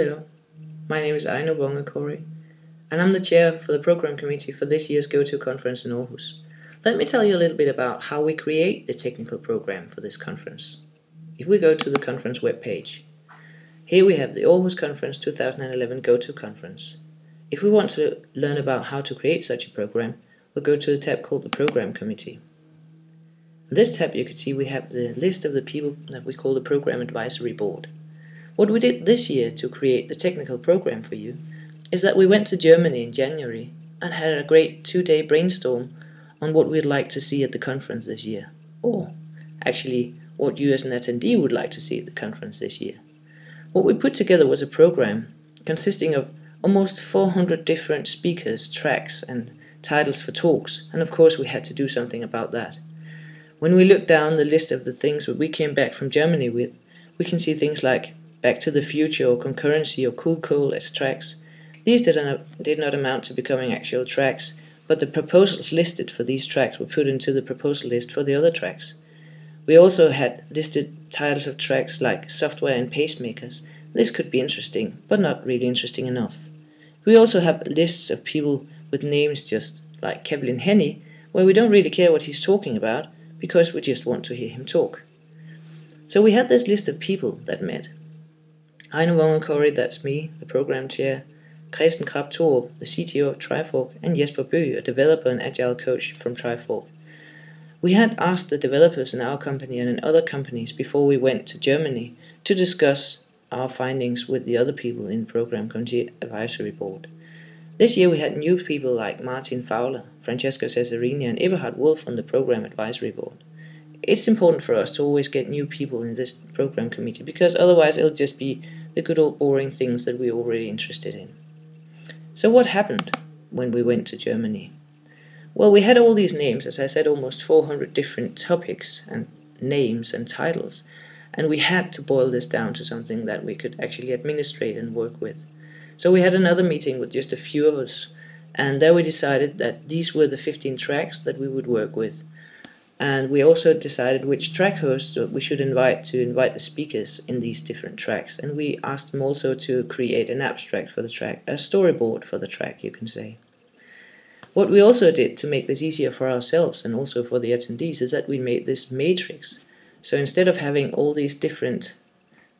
Hello, my name is Aino Vonge Corry, and I'm the chair for the program committee for this year's GOTO conference in Aarhus. Let me tell you a little bit about how we create the technical program for this conference. If we go to the conference webpage, here we have the Aarhus Conference 2011 GOTO conference. If we want to learn about how to create such a program, we'll go to the tab called the program committee. In this tab you can see we have the list of the people that we call the program advisory board. What we did this year to create the technical program for you is that we went to Germany in January and had a great 2-day brainstorm on what we'd like to see at the conference this year, or actually what you as an attendee would like to see at the conference this year. What we put together was a program consisting of almost 400 different speakers, tracks and titles for talks, and of course we had to do something about that. When we look down the list of the things that we came back from Germany with, we can see things like Back to the Future or Concurrency or Cool Coal as tracks. These did not amount to becoming actual tracks, but the proposals listed for these tracks were put into the proposal list for the other tracks. We also had listed titles of tracks like Software and Pacemakers. This could be interesting, but not really interesting enough. We also have lists of people with names just like Kevin Henny, where we don't really care what he's talking about, because we just want to hear him talk. So we had this list of people that met. Aino Vonge Corry, that's me, the program chair, Christian Krab Thorup, the CTO of Trifork, and Jesper Bøgh, a developer and agile coach from Trifork. We had asked the developers in our company and in other companies before we went to Germany to discuss our findings with the other people in the program committee advisory board. This year we had new people like Martin Fowler, Francesco Cesarini and Eberhard Wolf on the program advisory board. It's important for us to always get new people in this program committee, because otherwise it'll just be the good old boring things that we're already interested in. So what happened when we went to Germany? Well, we had all these names, as I said, almost 400 different topics and names and titles, and we had to boil this down to something that we could actually administrate and work with. So we had another meeting with just a few of us, and there we decided that these were the 15 tracks that we would work with. And we also decided which track hosts we should invite the speakers in these different tracks. And we asked them also to create an abstract for the track, a storyboard for the track, you can say. What we also did to make this easier for ourselves and also for the attendees is that we made this matrix. So instead of having all these different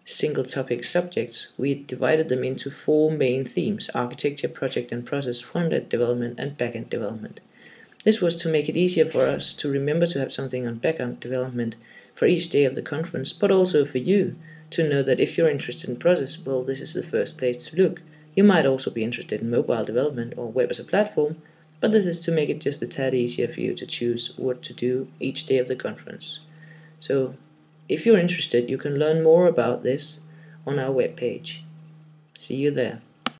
single topic subjects, we divided them into 4 main themes: architecture, project and process, front-end development and back-end development. This was to make it easier for us to remember to have something on back-end development for each day of the conference, but also for you to know that if you're interested in process, well, this is the first place to look. You might also be interested in mobile development or web as a platform, but this is to make it just a tad easier for you to choose what to do each day of the conference. So, if you're interested, you can learn more about this on our webpage. See you there.